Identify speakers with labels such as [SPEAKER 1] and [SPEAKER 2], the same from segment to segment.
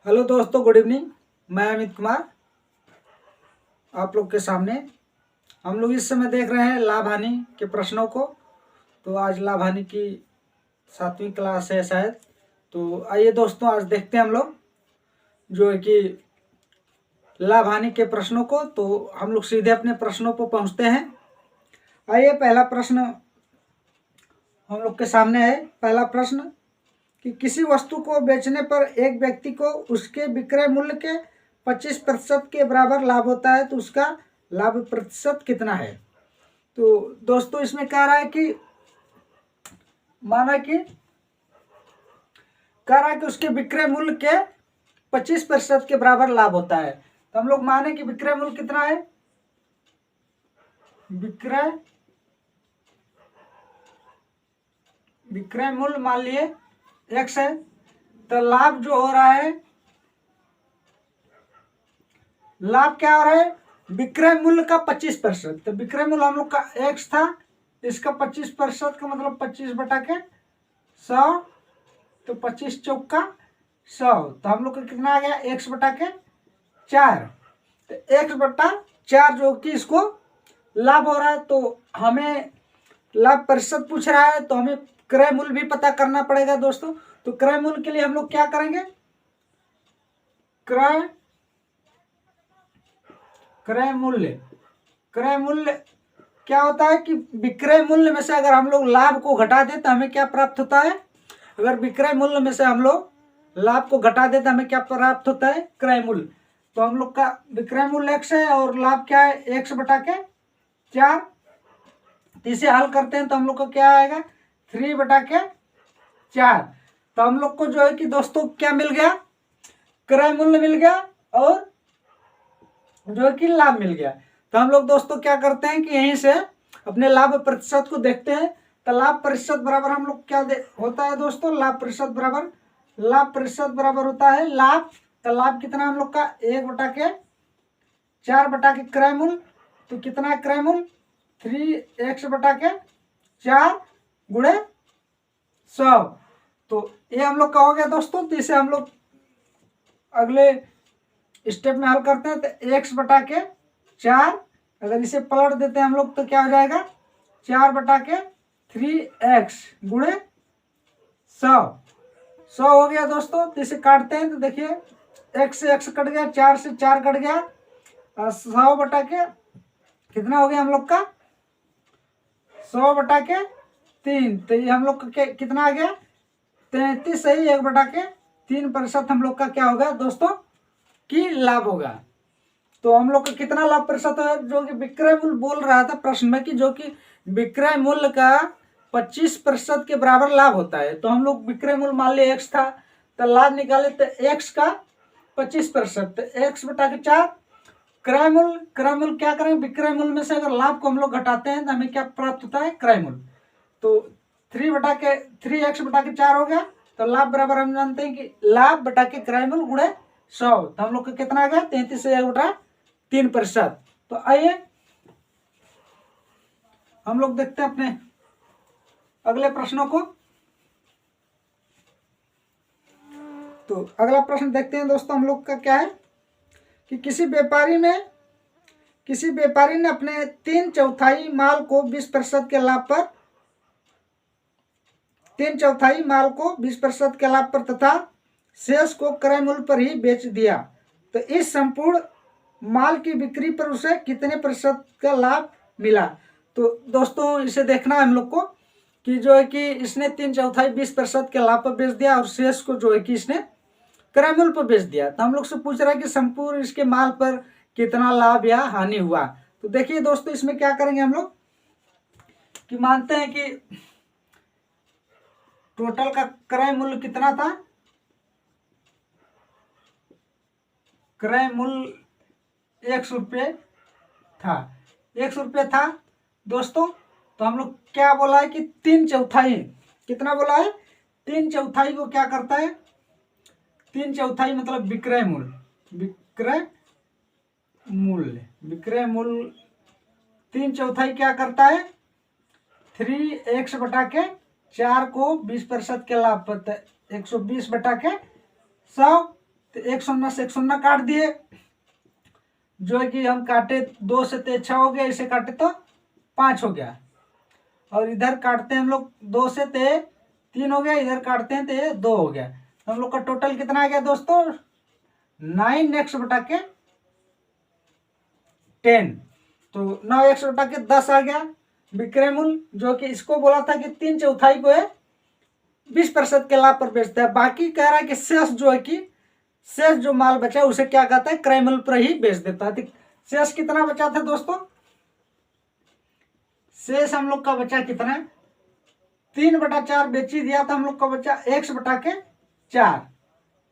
[SPEAKER 1] Hello दोस्तों, good evening. मैं अमित कुमार आप लोग के सामने। हम लोग इस समय देख रहे हैं लाभ हानि के प्रश्नों को। तो आज लाभ हानि की 7वीं क्लास है शायद। तो आइए दोस्तों, आज देखते हैं हम लोग जो है कि लाभ हानि के प्रश्नों को। तो हम लोग सीधे अपने प्रश्नों पर पहुंचते हैं। आइए, पहला प्रश्न हम लोग के सामने है। पहला प्रश्न कि किसी वस्तु को बेचने पर एक व्यक्ति को उसके विक्रय मूल्य के 25% के बराबर लाभ होता है, तो उसका लाभ प्रतिशत कितना है। तो दोस्तों, इसमें कह रहा है कि माना कि कह रहा है कि उसके विक्रय मूल्य के 25% के बराबर लाभ होता है। तो हम लोग माने कि विक्रय मूल्य कितना है। विक्रय मूल्य मान लिए x है। तो लाभ जो हो रहा है, लाभ क्या हो रहा है, विक्रय मूल्य का 25%। तो विक्रय मूल्य हम लोग का x था, इसका 25% का मतलब 25/100। तो 25 चौका 100। तो हम लोग का कितना आ गया, x/4। तो x/4 जो कि इसको लाभ हो रहा है। तो हमें लाभ प्रतिशत पूछ रहा है, तो हमें क्रय मूल्य भी पता करना पड़ेगा दोस्तों। तो क्रय मूल्य के लिए हम लोग क्या करेंगे, क्रय मूल्य क्या होता है कि विक्रय मूल्य में से अगर हम लोग लाभ को घटा दें तो हमें क्या प्राप्त होता है। अगर विक्रय मूल्य में से हम लोग लाभ को घटा दें तो हमें क्या प्राप्त होता है, क्रय मूल्य। तो हम लोग का विक्रय मूल्य x है और लाभ क्या है, x/4। तो इसे हल करते हैं तो हम लोग को क्या आएगा, 3/4। तो हम लोग को जो है कि दोस्तों क्या मिल गया, क्रय मूल्य मिल गया और जो है कि लाभ मिल गया। तो हम लोग दोस्तों क्या करते हैं कि यहीं से अपने लाभ प्रतिशत को देखते हैं। तो लाभ प्रतिशत बराबर हम लोग क्या होता है दोस्तों, लाभ प्रतिशत बराबर होता है लाभ। तो लाभ कितना हम लोग का 1/4 क्रय मूल्य। तो कितना है क्रय मूल्य, 3x/4 गुणे 100। तो ये हम लोग का हो गया दोस्तों। तो इसे हम लोग अगले स्टेप में हल करते हैं। तो x/4 अगर इसे पलट देते हैं हम लोग तो क्या हो जाएगा, 4/3x गुणे 100 हो गया दोस्तों। तो इसे काटते हैं तो देखिए x से x कट गया, 4 से 4 कट गया, 100/, कितना हो गया हम लोग का 100/3। तो ये हम लोग का कितना आ गया, 33 सही 1/3% हम लोग का क्या होगा दोस्तों की लाभ होगा। तो हम लोग का कितना लाभ प्रतिशत है, जो कि विक्रय मूल्य बोल रहा था प्रश्न में कि जो कि विक्रय मूल्य का 25% के बराबर लाभ होता है। तो हम लोग विक्रय मूल्य मान लिया x था, तो लाभ निकाले तो x का 25%, तो x/4। क्रय मूल्य क्या करेंगे, विक्रय मूल्य में से अगर लाभ को हम लोग घटाते हैं तो हमें क्या प्राप्त होता है, क्रय मूल्य। तो 3x/4 हो गया। तो लाभ बराबर हम जानते हैं कि लाभ बटा के क्रय मूल्य गुणे 100। तो हम लोग का कितना आ गया, 33 से 1/3%। तो आइए हम लोग देखते हैं अपने अगले प्रश्नों को। तो अगला प्रश्न देखते हैं दोस्तों हम लोग का क्या है कि किसी व्यापारी ने अपने 3/4 माल को 20% के लाभ पर 3/4 माल को 20% के लाभ पर तथा शेष को क्रय मूल्य पर ही बेच दिया। तो इस संपूर्ण माल की बिक्री पर उसे कितने प्रतिशत का लाभ मिला। तो दोस्तों इसे देखना है हम लोग को कि जो है कि इसने 3/4 20% के लाभ पर बेच दिया और शेष को जो है कि इसने क्रय मूल्य पर बेच दिया। तो हम लोग से पूछ रहा है कि संपूर्ण इसके माल पर कितना लाभ या हानि हुआ। तो देखिए दोस्तों, इसमें क्या करेंगे हम लोग कि मानते हैं कि टोटल का क्रय मूल्य कितना था, क्रय मूल्य 100 रुपये था, 100 रुपये था दोस्तों। तो हम लोग क्या बोला है कि 3/4, कितना बोला है, 3/4 को क्या करता है, 3/4 मतलब विक्रय मूल्य 3/4 क्या करता है, 3x/4 को 20% के लाभ पर 120/100 तो 1 से 1 काट दिए, जो है कि हम काटे 2 से तो 6 हो गया, इसे काटे तो 5 हो गया। और इधर काटते हैं हम लोग 2 से तो 3 हो गया, इधर काटते हैं तो ये 2 हो गया। तो हम लोग का टोटल कितना आ गया दोस्तों, 9x बटा के 10। तो 9x बटा के 10 आ गया विक्रय मूल्य, जो कि इसको बोला था कि 3/4 को है 20% के लाभ पर बेचता है। बाकी कह रहा है कि शेष जो है कि शेष जो माल बचा है उसे क्या कहता है, क्रय मूल्य पर ही बेच देता है। शेष कितना बचा था दोस्तों, शेष हम लोग का बचा कितना, 3/4 बेच ही दिया था, हम लोग का बचा x बटा के 4।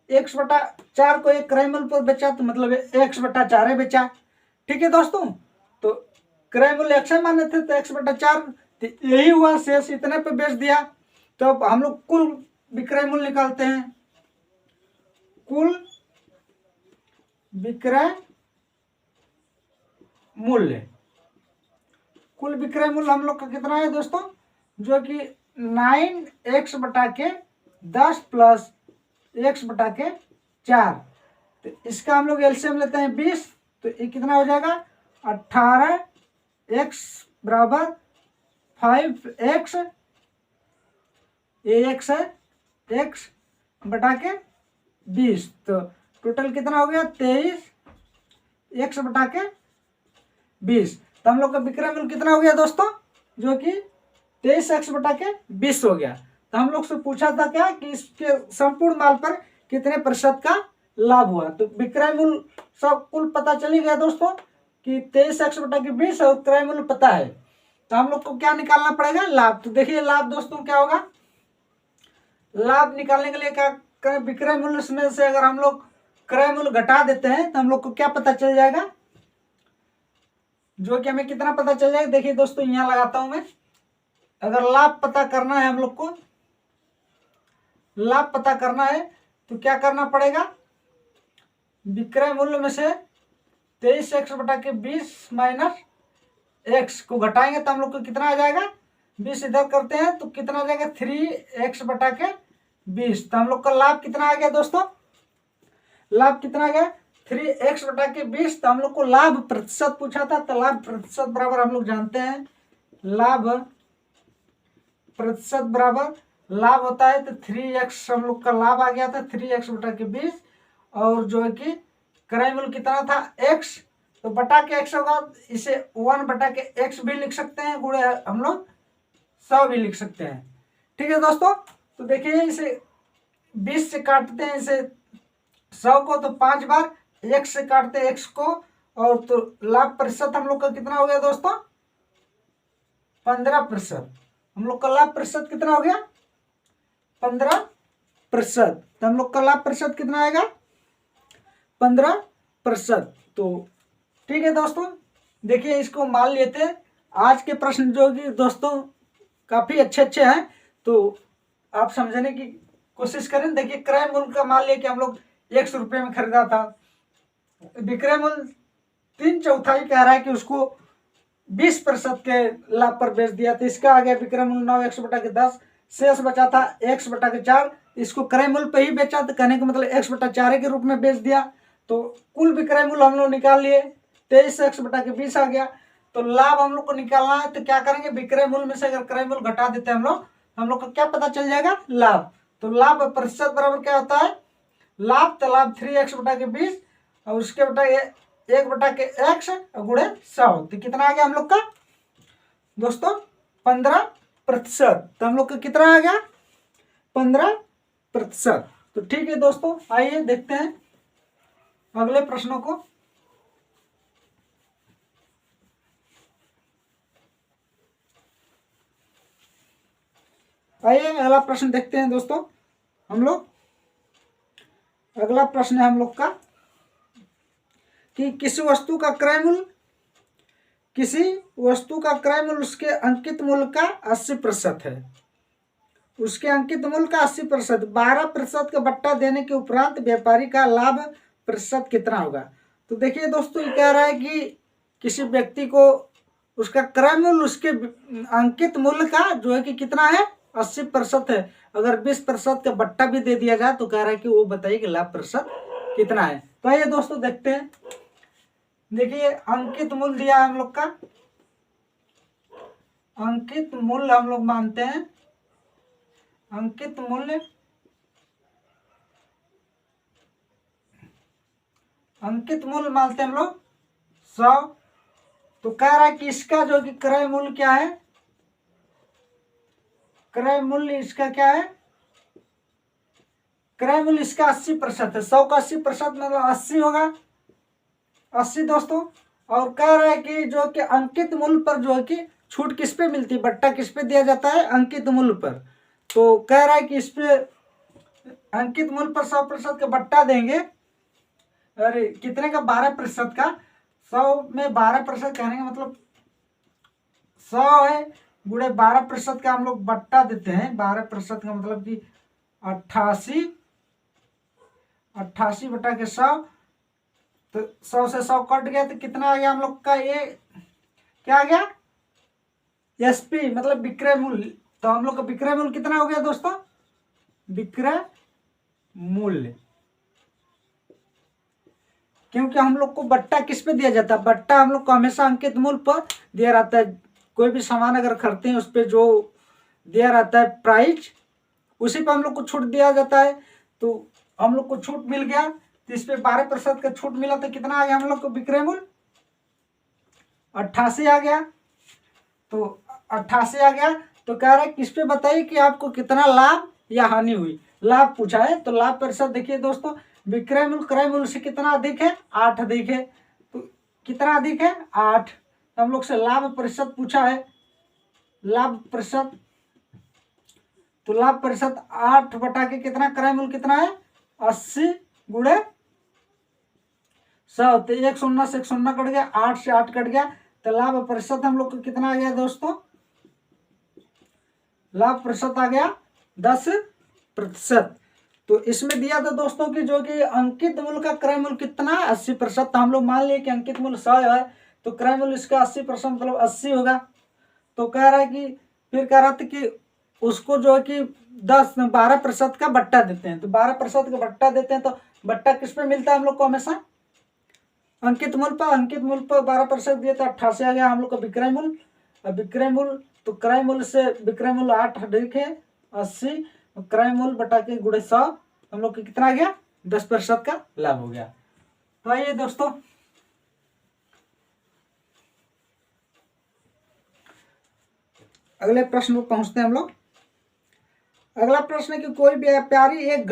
[SPEAKER 1] x बटा 4 को एक क्रय मूल्य पर बेचा तो मतलब x बटा 4 है बेचा। ठीक है दोस्तों, तो क्रय मूल्य x माने थे तो x बटा 4, तो यही हुआ, शेष इतने पे बेच दिया। तो अब हम लोग कुल विक्रय मूल्य निकालते हैं। कुल विक्रय मूल्य, कुल विक्रय मूल्य हम लोग का कितना है दोस्तों, जो कि 9x बटा के 10 प्लस x बटा के 4। तो इसका हम लोग एलसीएम लेते हैं 20, तो ये कितना हो जाएगा 18x बराबर 5x, ये x है, x बटा के 20। तो टोटल कितना हो गया 23x बटा के 20। तो हम लोग का विक्रय मूल्य कितना हो गया दोस्तों, जो कि 23x बटा के 20 हो गया। तो हम लोग से पूछा था क्या कि इसके संपूर्ण माल पर कितने प्रतिशत का लाभ हुआ। तो विक्रय मूल्य सब कुल पता चली गया दोस्तों कि 23x बटा के 20 और क्रय मूल्य पता है। तो हम लोग को क्या निकालना पड़ेगा, लाभ। तो देखिए लाभ दोस्तों क्या होगा, लाभ निकालने के लिए क्या करें, विक्रय मूल्य में से अगर हम लोग क्रय मूल्य घटा देते हैं तो हम लोग को क्या पता चल जाएगा, जो कि हमें कितना पता चल जाएगा। देखिए दोस्तों यहाँ लगाता हूं मैं, अगर लाभ पता करना है हम लोग को, लाभ पता करना है तो क्या करना पड़ेगा, विक्रय मूल्य में से 23x बटा के 20 माइनस x को घटाएंगे तो हम लोग को कितना आ जाएगा, 20 इधर करते हैं तो कितना आ जाएगा 3x बटा के 20। तो हम लोग का लाभ कितना आ गया दोस्तों, लाभ कितना आ गया 3x बटा के 20। तो हम लोग को लाभ प्रतिशत पूछा था, तो लाभ प्रतिशत बराबर हम लोग जानते हैं, लाभ प्रतिशत बराबर लाभ होता है तो 3x, हम लोग का लाभ आ गया था 3x बटा के 20। और जो है कि क्रय मूल्य कितना था x, तो बटा के x होगा, इसे 1 बटा के x भी लिख सकते हैं, गुणे हम लोग 100 भी लिख सकते हैं। ठीक है दोस्तों, तो देखिए इसे 20 से काटते हैं इसे 100 को, तो 5 बार x से काटते हैं x को, और तो लाभ प्रतिशत हम लोग का कितना हो गया दोस्तों 15%। हम लोग का लाभ प्रतिशत कितना हो गया 15%। तो हम लोग का लाभ प्रतिशत कितना आएगा 15%। तो ठीक है दोस्तों, देखिए इसको मान लेते हैं। आज के प्रश्न जो कि दोस्तों काफी अच्छे अच्छे हैं, तो आप समझने की कोशिश करें। देखिए क्रय मूल्य का मान लिया कि हम लोग 100 रुपये में खरीदा था, विक्रय मूल्य 3/4 कह रहा है कि उसको 20% के लाभ पर बेच दिया, तो इसका आ गया विक्रय मूल्य 9x बटा के 10, शेष बचा था x बटा के 4, इसको क्रय मूल्य पे ही बेचा, तो कहने का मतलब x बटा 4 के रूप में बेच दिया। तो कुल विक्रय मूल्य हम लोग निकाल लिए, 23x बटा के 20 आ गया। तो लाभ हम लोग को निकालना है, तो क्या करेंगे, विक्रय मूल्य में से अगर क्रय मूल्य घटा देते हैं हम लोग को क्या पता चल जाएगा, लाभ। तो लाभ प्रतिशत बराबर क्या होता है, लाभ, तो लाभ 3x बटा के 20 और उसके बटा 1 बटा के x गुणे 100। तो कितना आ गया हम लोग का दोस्तों 15%। तो हम लोग का कितना आ गया 15%। तो ठीक है दोस्तों, आइए देखते हैं अगले प्रश्नों को। आइए अगला प्रश्न देखते हैं दोस्तों हम लोग। अगला प्रश्न है हम लोग का कि किसी वस्तु का क्रय मूल्य, किसी वस्तु का क्रय मूल्य उसके अंकित मूल्य का 80% है, उसके अंकित मूल्य का 80%, 12% का बट्टा देने के उपरांत व्यापारी का लाभ प्रतिशत कितना होगा। तो देखिए दोस्तों ये कह रहा है कि किसी व्यक्ति को उसका क्रय मूल्य उसके अंकित मूल्य का जो है कि कितना है 80% है, अगर 20% का बट्टा भी दे दिया जाए तो कह रहा है कि वो बताइए कि लाभ प्रतिशत कितना है। तो ये दोस्तों देखते हैं। देखिए अंकित मूल्य दिया है हम लोग का, अंकित मूल्य हम लोग मानते हैं, अंकित मूल्य, अंकित मूल्य मानते हैं हम लोग 100। तो कह रहा है कि इसका जो कि क्रय मूल्य क्या है, क्रय मूल्य इसका क्या है, क्रय मूल्य इसका 80% है। 100 का 80% मतलब 80 होगा, 80 दोस्तों। और कह रहा है कि जो कि अंकित मूल्य पर जो है कि छूट किस पे मिलती है, बट्टा किस पे दिया जाता है, अंकित मूल्य पर। तो कह रहा है कि इस पे अंकित मूल्य पर 100% का बट्टा देंगे। अरे कितने का, 12% का। 100 में 12% कहने का मतलब 100 है गुणे 12% का हम लोग बट्टा देते हैं। 12% का मतलब कि 88, 88 बटा के 100। तो 100 से 100 कट गया तो कितना आ गया हम लोग का, ये क्या आ गया, एसपी मतलब विक्रय मूल्य। तो हम लोग का विक्रय मूल्य कितना हो गया दोस्तों, विक्रय मूल्य। क्योंकि हम लोग को बट्टा किस पे दिया जाता है, बट्टा हम लोग को हमेशा अंकित मूल्य पर दिया रहता है। कोई भी सामान अगर खरीदते हैं उस पर जो दिया रहता है प्राइस, उसी पर हम लोग को छूट दिया जाता है। तो हम लोग को छूट मिल गया, तो इस पे 12% का छूट मिला तो कितना आ गया हम लोग को विक्रय मूल्य, 88 आ गया। तो 88 आ गया। तो कह रहा है किस पे बताइए कि आपको कितना लाभ या हानि हुई। लाभ पूछा है तो लाभ प्रतिशत देखिए दोस्तों, विक्रय मूल्य क्रय मूल्य से कितना अधिक है, 8 अधिक है। तो कितना अधिक है, 8। तो हम लोग से लाभ प्रतिशत पूछा है, लाभ प्रतिशत। तो लाभ प्रतिशत 8 बटा के कितना, क्रय मूल्य कितना है 80 गुणे 100। तो एक शून्य से एक शून्य कट गया, 8 से 8 कट गया। तो लाभ प्रतिशत हम लोग को कितना आ गया दोस्तों, लाभ प्रतिशत आ गया 10%। तो इसमें दिया था दोस्तों कि जो कि अंकित मूल्य का क्रय मूल्य कितना, 80%। तो हम लोग मान लिए कि अंकित मूल्य 100 है, तो क्रय मूल्य इसका 80% मतलब 80 होगा। तो कह रहा है कि फिर कह रहा था कि उसको जो है कि 12% का बट्टा देते हैं। तो 12% का बट्टा देते हैं, तो बट्टा किस पे मिलता है हम लोग को हमेशा, अंकित मूल्य पर। अंकित मूल्य पर 12% दिए तो 88 आ गया हम लोग का विक्रय मूल्य। विक्रय मूल्य तो क्रय मूल्य से विक्रय मूल्य 8 अधिक है 80, क्रय मूल्य बटा के गुणे 100, हम लोग को कितना आ गया, 10% का लाभ हो गया। तो आइए दोस्तों अगले प्रश्न को पहुंचते हैं हम लोग। अगला प्रश्न है कि कोई व्यापारी एक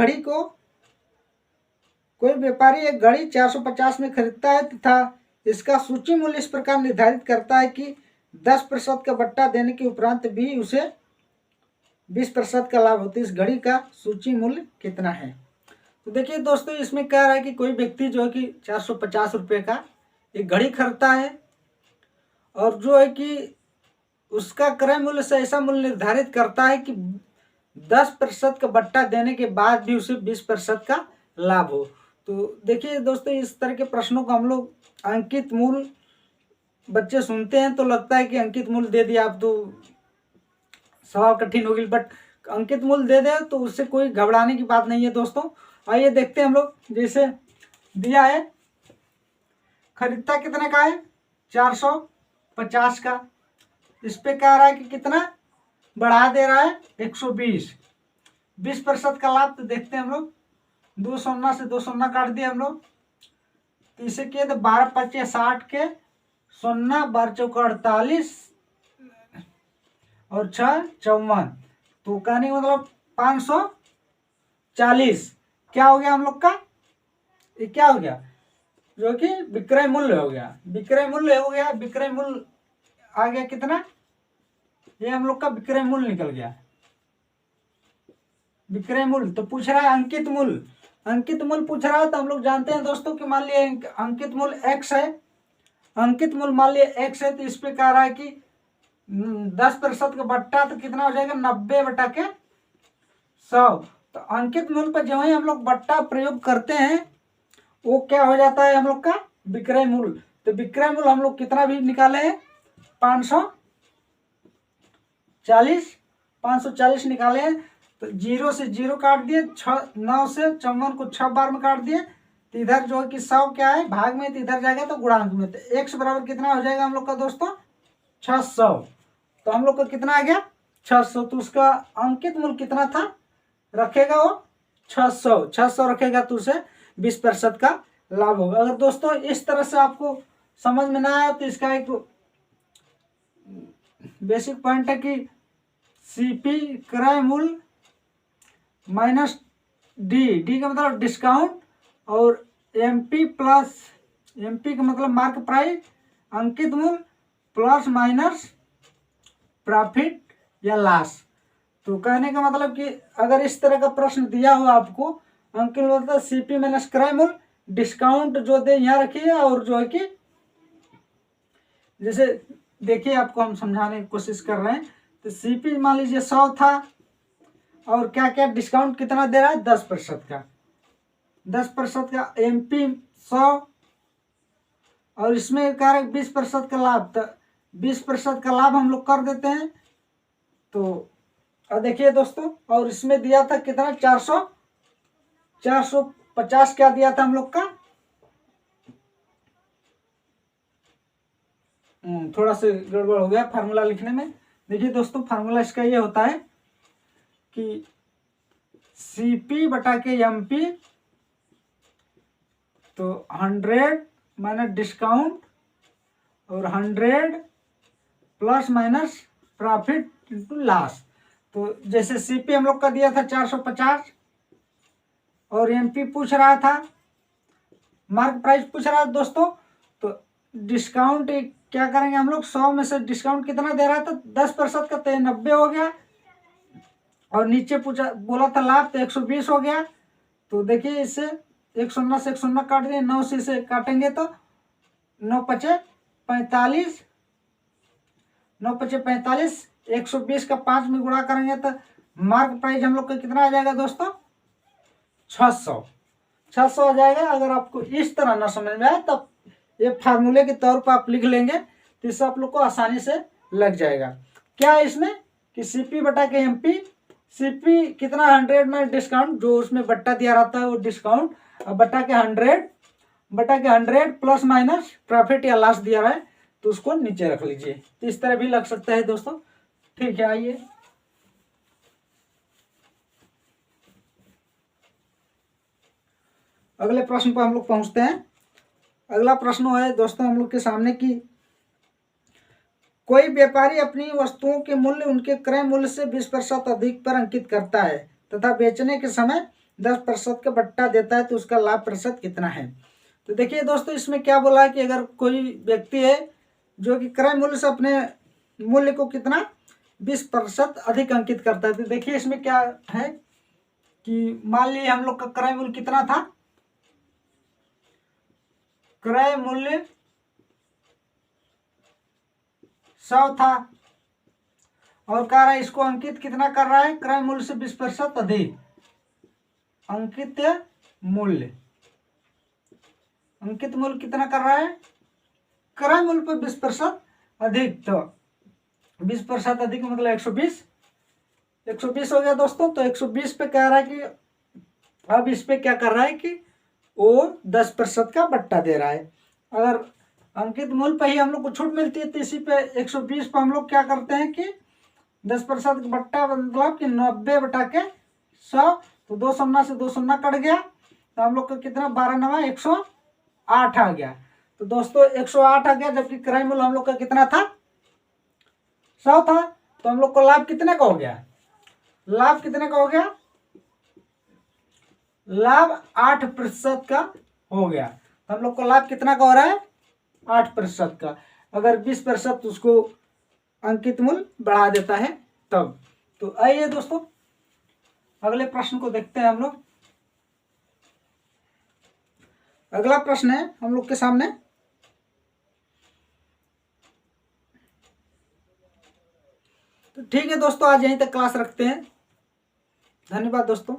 [SPEAKER 1] घड़ी 450 में खरीदता है तथा इसका सूची मूल्य इस प्रकार निर्धारित करता है कि 10% का बट्टा देने के उपरांत भी उसे 20% का लाभ होता है। इस घड़ी का सूची मूल्य कितना है। तो देखिए दोस्तों इसमें कह रहा है कि कोई व्यक्ति जो है कि 450 रुपये का एक घड़ी खरीदता है, और जो है कि उसका क्रय मूल्य से ऐसा मूल्य निर्धारित करता है कि 10% का बट्टा देने के बाद भी उसे 20% का लाभ हो। तो देखिए दोस्तों इस तरह के प्रश्नों को हम लोग अंकित मूल्य, बच्चे सुनते हैं तो लगता है कि अंकित मूल्य दे दिया आप तो सवाल कठिन होगी, बट अंकित मूल्य दे दे तो उससे कोई घबराने की बात नहीं है दोस्तों। आइए देखते हैं हम लोग। जैसे दिया है खरीदता कितने का है, 450 का। इस पे कह रहा है कि कितना बढ़ा दे रहा है, 120, 20% का लाभ। तो देखते हैं हम लोग, 2 शून्य से 2 शून्य काट दिए हम लोग। तो इसे किए तो 12 25 60 के, 0 12 चौका 48 और 6 54। तो कहने का मतलब 540 क्या हो गया हम लोग का, ये क्या हो गया, जो कि विक्रय मूल्य हो गया। विक्रय मूल्य हो गया, विक्रय मूल्य आ गया कितना, ये हम लोग का विक्रय मूल्य निकल गया। विक्रय मूल्य तो पूछ रहा है अंकित मूल्य, अंकित मूल्य पूछ रहा है। तो हम लोग जानते हैं दोस्तों कि मान लिया अंकित मूल्य x है, अंकित मूल्य मान लिया x है। तो इस पे कह रहा है कि 10% का बट्टा तो कितना हो जाएगा, 90 बटा के 100। तो अंकित मूल्य पर जो ही हम लोग बट्टा प्रयोग करते हैं वो क्या हो जाता है हम लोग का, विक्रय मूल्य। तो विक्रय मूल्य हम लोग कितना भी निकाले हैं, 540 निकाले हैं। तो 0 से 0 काट दिए, 9 से 54 को 6 बार में काट दिए, तो इधर जो है कि 100 क्या है भाग में, तो इधर जाएगा तो गुणांक में, तो x बराबर कितना हो जाएगा हम लोग का दोस्तों 600। तो हम लोग का कितना आ गया 600। तो उसका अंकित मूल्य कितना था, रखेगा वो 600 रखेगा, तो उसे 20% का लाभ होगा। अगर दोस्तों इस तरह से आपको समझ में ना आया तो इसका एक बेसिक पॉइंट है कि सीपी क्रय मूल्य माइनस डी का मतलब डिस्काउंट, और एमपी प्लस, एमपी का मतलब मार्क प्राइस, अंकित मूल्य प्लस माइनस प्रॉफिट या लॉस। तो कहने का मतलब कि अगर इस तरह का प्रश्न दिया हो आपको, अंकित मतलब सीपी माइनस क्रय मूल्य, डिस्काउंट जो दे यहाँ रखिए, और जो है कि जैसे देखिए आपको हम समझाने की कोशिश कर रहे हैं। तो सीपी मान लीजिए 100 था, और क्या क्या डिस्काउंट कितना दे रहा है 10% का, 10% का, एमपी 100, और इसमें कह रहे 20% का लाभ, तो 20% का लाभ हम लोग कर देते हैं। तो अब देखिए दोस्तों, और इसमें दिया था कितना 450 क्या दिया था हम लोग का, थोड़ा सा गड़बड़ हो गया फार्मूला लिखने में। देखिए दोस्तों फार्मूला इसका ये होता है कि सीपी बटा के एमपी, तो 100 माइनस डिस्काउंट, और 100 plus minus profit into loss. तो जैसे सीपी हम लोग का दिया था 450, और एमपी पूछ रहा था, मार्क प्राइस पूछ रहा था दोस्तों, तो डिस्काउंट क्या करेंगे हम लोग, 100 में से डिस्काउंट कितना दे रहा था 10% का, तो 90 हो गया, और नीचे पूछा बोला था लाभ, तो 120 हो गया। तो देखिए इससे 100 से 100 काट दिए, 9 से इसे काटेंगे तो 9 पचे 45, 9 पचे 45, 120 का 5 में गुणा करेंगे तो मार्क प्राइस हम लोग का कितना आ जाएगा दोस्तों 600 आ जाएगा। अगर आपको इस तरह ना समझ में आए तब ये फार्मूले के तौर पर आप लिख लेंगे, तो इससे आप लोग को आसानी से लग जाएगा। क्या है इसमें कि सीपी बटा के एमपी, सीपी कितना 100 में डिस्काउंट, जो उसमें बट्टा दिया रहता है वो डिस्काउंट, और बटा के 100 प्लस माइनस प्रॉफिट या लॉस दिया रहा है, तो उसको नीचे रख लीजिए। तो इस तरह भी लग सकता है दोस्तों। ठीक है, आइए अगले प्रश्न पर हम लोग पहुंचते हैं। अगला प्रश्न है दोस्तों हम लोग के सामने कि कोई व्यापारी अपनी वस्तुओं के मूल्य उनके क्रय मूल्य से 20% अधिक पर अंकित करता है तथा बेचने के समय 10% का बट्टा देता है, तो उसका लाभ प्रतिशत कितना है। तो देखिए दोस्तों इसमें क्या बोला है कि अगर कोई व्यक्ति है जो कि क्रय मूल्य से अपने मूल्य को कितना 20% अधिक अंकित करता है। तो देखिए इसमें क्या है कि मान लीजिए हम लोग का क्रय मूल्य कितना था, क्रय मूल्य 100 था, और कह रहा है इसको अंकित कितना कर रहा है क्रय मूल्य से 20% अधिक, अंकित मूल्य, अंकित मूल्य कितना कर रहा है क्रय मूल्य पर 20% अधिक, तो 20% अधिक मतलब 120 हो गया दोस्तों। तो 120 पे कह रहा है कि अब इस पे क्या कर रहा है कि वो 10% का बट्टा दे रहा है। अगर अंकित मूल्य पे ही हम लोग को छूट मिलती है, तो इसी पे 120 पे हम लोग क्या करते हैं कि 10% का बट्टा मतलब कि 90 बटा के 100, तो 2 शून्य से 2 शून्य कट गया, तो हम लोग को कितना 12 9 108 आ गया। तो दोस्तों 108 आ गया, जबकि क्रय मूल्य हम लोग का कितना था 100 था। तो हम लोग को लाभ कितने का हो गया, लाभ कितने का हो गया, लाभ 8% का हो गया। तो हम लोग को लाभ कितना का हो रहा है 8% का। अगर 20% उसको अंकित मूल्य बढ़ा देता है तब। तो आइए दोस्तों अगले प्रश्न को देखते हैं हम लोग। अगला प्रश्न है हम लोग के सामने, तो ठीक है दोस्तों आज यहीं तक क्लास रखते हैं। धन्यवाद दोस्तों।